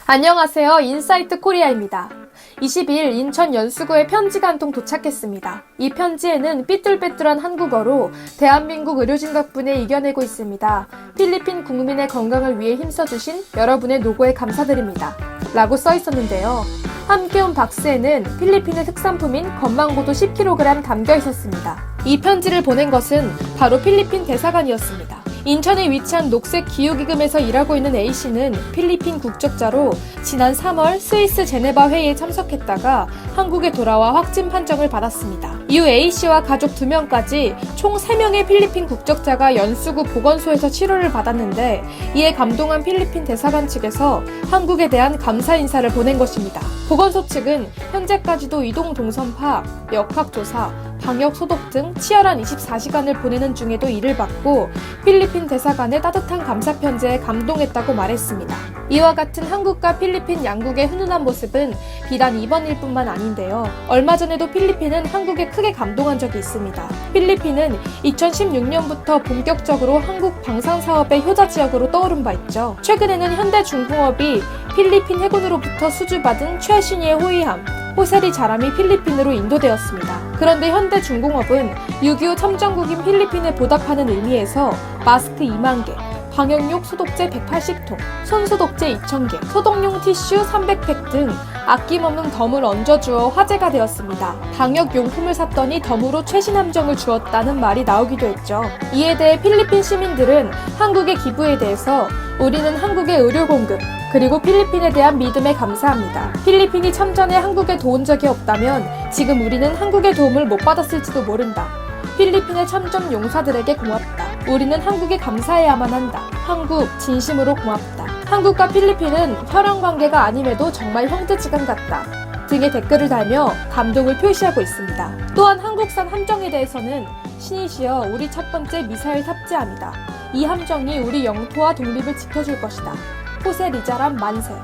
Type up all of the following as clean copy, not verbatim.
안녕하세요. 인사이트 코리아입니다. 20일 인천 연수구에 편지가 한 통 도착했습니다. 이 편지에는 삐뚤빼뚤한 한국어로 대한민국 의료진 덕분에 이겨내고 있습니다. 필리핀 국민의 건강을 위해 힘써주신 여러분의 노고에 감사드립니다. 라고 써 있었는데요. 함께 온 박스에는 필리핀의 특산품인 건망고도 10kg 담겨 있었습니다. 이 편지를 보낸 것은 바로 필리핀 대사관이었습니다. 인천에 위치한 녹색 기후기금에서 일하고 있는 A씨는 필리핀 국적자로 지난 3월 스위스 제네바 회의에 참석했다가 한국에 돌아와 확진 판정을 받았습니다. 이후 A씨와 가족 2명까지 총 3명의 필리핀 국적자가 연수구 보건소에서 치료를 받았는데 이에 감동한 필리핀 대사관 측에서 한국에 대한 감사 인사를 보낸 것입니다. 보건소 측은 현재까지도 이동 동선 파악, 역학조사, 방역 소독 등 치열한 24시간을 보내는 중에도 이를 받고 필리핀 대사관의 따뜻한 감사 편지에 감동했다고 말했습니다. 이와 같은 한국과 필리핀 양국의 훈훈한 모습은 비단 이번 일뿐만 아닌데요. 얼마 전에도 필리핀은 한국에 크게 감동한 적이 있습니다. 필리핀은 2016년부터 본격적으로 한국 방산 사업의 효자 지역으로 떠오른 바 있죠. 최근에는 현대중공업이 필리핀 해군으로부터 수주받은 최신의 호위함 호세리 자람이 필리핀으로 인도되었습니다. 그런데 현대중공업은 6.25 참전국인 필리핀에 보답하는 의미에서 마스크 2만 개, 방역용 소독제 180통, 손소독제 2,000개, 소독용 티슈 300팩 등 아낌없는 덤을 얹어주어 화제가 되었습니다. 방역용품을 샀더니 덤으로 최신 함정을 주었다는 말이 나오기도 했죠. 이에 대해 필리핀 시민들은 한국의 기부에 대해서 우리는 한국의 의료 공급, 그리고 필리핀에 대한 믿음에 감사합니다. 필리핀이 참전에 한국에 도운 적이 없다면 지금 우리는 한국의 도움을 못 받았을지도 모른다. 필리핀의 참전 용사들에게 고맙다. 우리는 한국에 감사해야만 한다. 한국 진심으로 고맙다. 한국과 필리핀은 혈연 관계가 아님에도 정말 형제지간 같다. 등의 댓글을 달며 감동을 표시하고 있습니다. 또한 한국산 함정에 대해서는 신이시여 우리 첫 번째 미사일 탑재함이다. 이 함정이 우리 영토와 독립을 지켜줄 것이다. 호세 리자람 만세.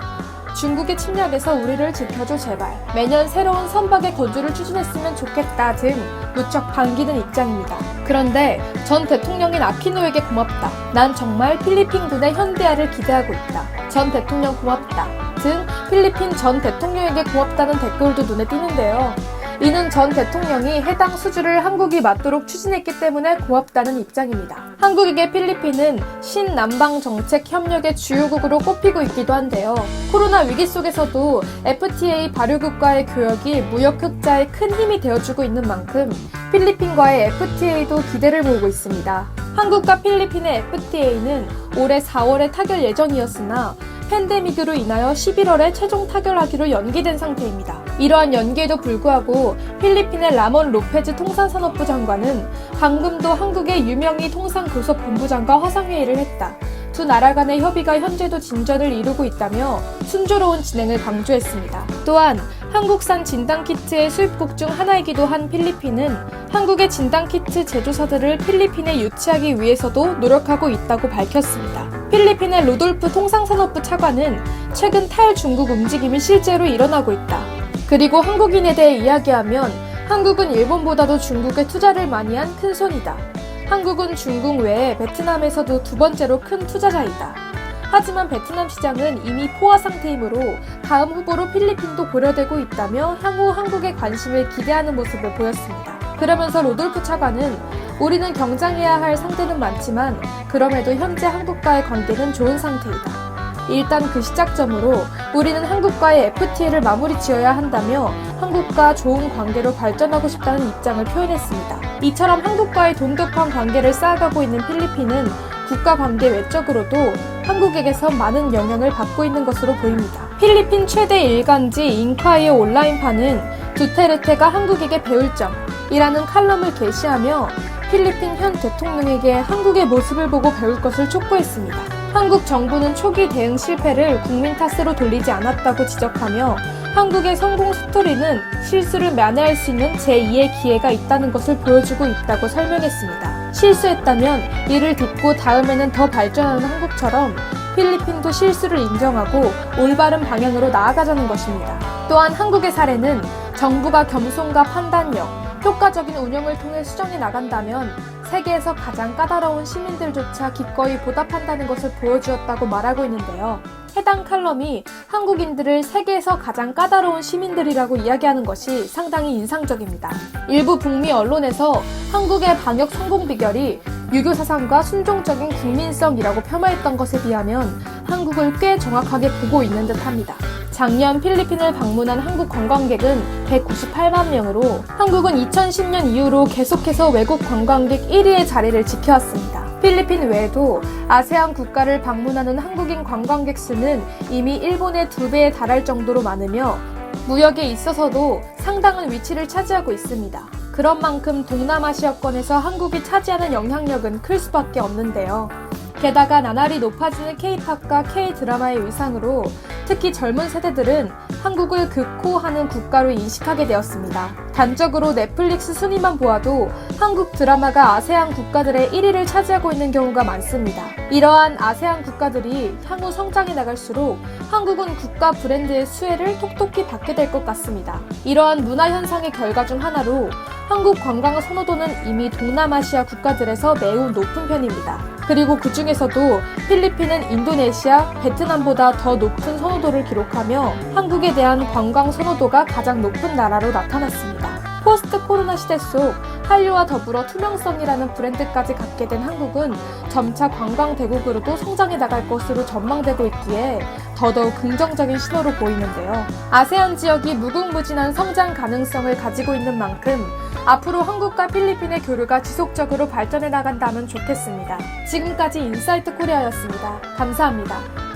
중국의 침략에서 우리를 지켜줘 제발. 매년 새로운 선박의 거주를 추진했으면 좋겠다 등 무척 반기는 입장입니다. 그런데 전 대통령인 아키노에게 고맙다. 난 정말 필리핀군의 현대화를 기대하고 있다. 전 대통령 고맙다. 등 필리핀 전 대통령에게 고맙다는 댓글도 눈에 띄는데요. 이는 전 대통령이 해당 수주를 한국이 맞도록 추진했기 때문에 고맙다는 입장입니다. 한국에게 필리핀은 신남방 정책 협력의 주요국으로 꼽히고 있기도 한데요. 코로나 위기 속에서도 FTA 발효국과의 교역이 무역 흑자에 큰 힘이 되어주고 있는 만큼 필리핀과의 FTA도 기대를 모으고 있습니다. 한국과 필리핀의 FTA는 올해 4월에 타결 예정이었으나 팬데믹으로 인하여 11월에 최종 타결하기로 연기된 상태입니다. 이러한 연기에도 불구하고 필리핀의 라몬 로페즈 통상산업부 장관은 방금도 한국의 유명희 통상교섭본부장과 화상회의를 했다. 두 나라 간의 협의가 현재도 진전을 이루고 있다며 순조로운 진행을 강조했습니다. 또한 한국산 진단키트의 수입국 중 하나이기도 한 필리핀은 한국의 진단키트 제조사들을 필리핀에 유치하기 위해서도 노력하고 있다고 밝혔습니다. 필리핀의 로돌프 통상산업부 차관은 최근 탈중국 움직임이 실제로 일어나고 있다. 그리고 한국인에 대해 이야기하면 한국은 일본보다도 중국에 투자를 많이 한 큰손이다. 한국은 중국 외에 베트남에서도 두 번째로 큰 투자자이다. 하지만 베트남 시장은 이미 포화 상태이므로 다음 후보로 필리핀도 고려되고 있다며 향후 한국의 관심을 기대하는 모습을 보였습니다. 그러면서 로돌프 차관은 우리는 경쟁해야 할 상대는 많지만 그럼에도 현재 한국과의 관계는 좋은 상태이다. 일단 그 시작점으로 우리는 한국과의 FTA를 마무리 지어야 한다며 한국과 좋은 관계로 발전하고 싶다는 입장을 표현했습니다. 이처럼 한국과의 돈독한 관계를 쌓아가고 있는 필리핀은 국가관계 외적으로도 한국에게서 많은 영향을 받고 있는 것으로 보입니다. 필리핀 최대 일간지 인콰이어 온라인판은 두테르테가 한국에게 배울 점이라는 칼럼을 게시하며 필리핀 현 대통령에게 한국의 모습을 보고 배울 것을 촉구했습니다. 한국 정부는 초기 대응 실패를 국민 탓으로 돌리지 않았다고 지적하며 한국의 성공 스토리는 실수를 만회할 수 있는 제2의 기회가 있다는 것을 보여주고 있다고 설명했습니다. 실수했다면 이를 딛고 다음에는 더 발전하는 한국처럼 필리핀도 실수를 인정하고 올바른 방향으로 나아가자는 것입니다. 또한 한국의 사례는 정부가 겸손과 판단력, 효과적인 운영을 통해 수정이 나간다면 세계에서 가장 까다로운 시민들조차 기꺼이 보답한다는 것을 보여주었다고 말하고 있는데요. 해당 칼럼이 한국인들을 세계에서 가장 까다로운 시민들이라고 이야기하는 것이 상당히 인상적입니다. 일부 북미 언론에서 한국의 방역 성공 비결이 유교 사상과 순종적인 국민성이라고 폄하했던 것에 비하면 한국을 꽤 정확하게 보고 있는 듯합니다. 작년 필리핀을 방문한 한국 관광객은 198만 명으로 한국은 2010년 이후로 계속해서 외국 관광객 1위의 자리를 지켜왔습니다. 필리핀 외에도 아세안 국가를 방문하는 한국인 관광객 수는 이미 일본의 2배에 달할 정도로 많으며 무역에 있어서도 상당한 위치를 차지하고 있습니다. 그런 만큼 동남아시아권에서 한국이 차지하는 영향력은 클 수밖에 없는데요. 게다가 나날이 높아지는 K-팝과 K-드라마의 위상으로 특히 젊은 세대들은 한국을 극호하는 국가로 인식하게 되었습니다. 단적으로 넷플릭스 순위만 보아도 한국 드라마가 아세안 국가들의 1위를 차지하고 있는 경우가 많습니다. 이러한 아세안 국가들이 향후 성장해 나갈수록 한국은 국가 브랜드의 수혜를 톡톡히 받게 될 것 같습니다. 이러한 문화 현상의 결과 중 하나로 한국 관광 선호도는 이미 동남아시아 국가들에서 매우 높은 편입니다. 그리고 그 중에서도 필리핀은 인도네시아, 베트남보다 더 높은 선호도를 기록하며 한국에 대한 관광 선호도가 가장 높은 나라로 나타났습니다. 포스트 코로나 시대 속 한류와 더불어 투명성이라는 브랜드까지 갖게 된 한국은 점차 관광 대국으로도 성장해 나갈 것으로 전망되고 있기에 더더욱 긍정적인 신호로 보이는데요. 아세안 지역이 무궁무진한 성장 가능성을 가지고 있는 만큼 앞으로 한국과 필리핀의 교류가 지속적으로 발전해 나간다면 좋겠습니다. 지금까지 인사이트 코리아였습니다. 감사합니다.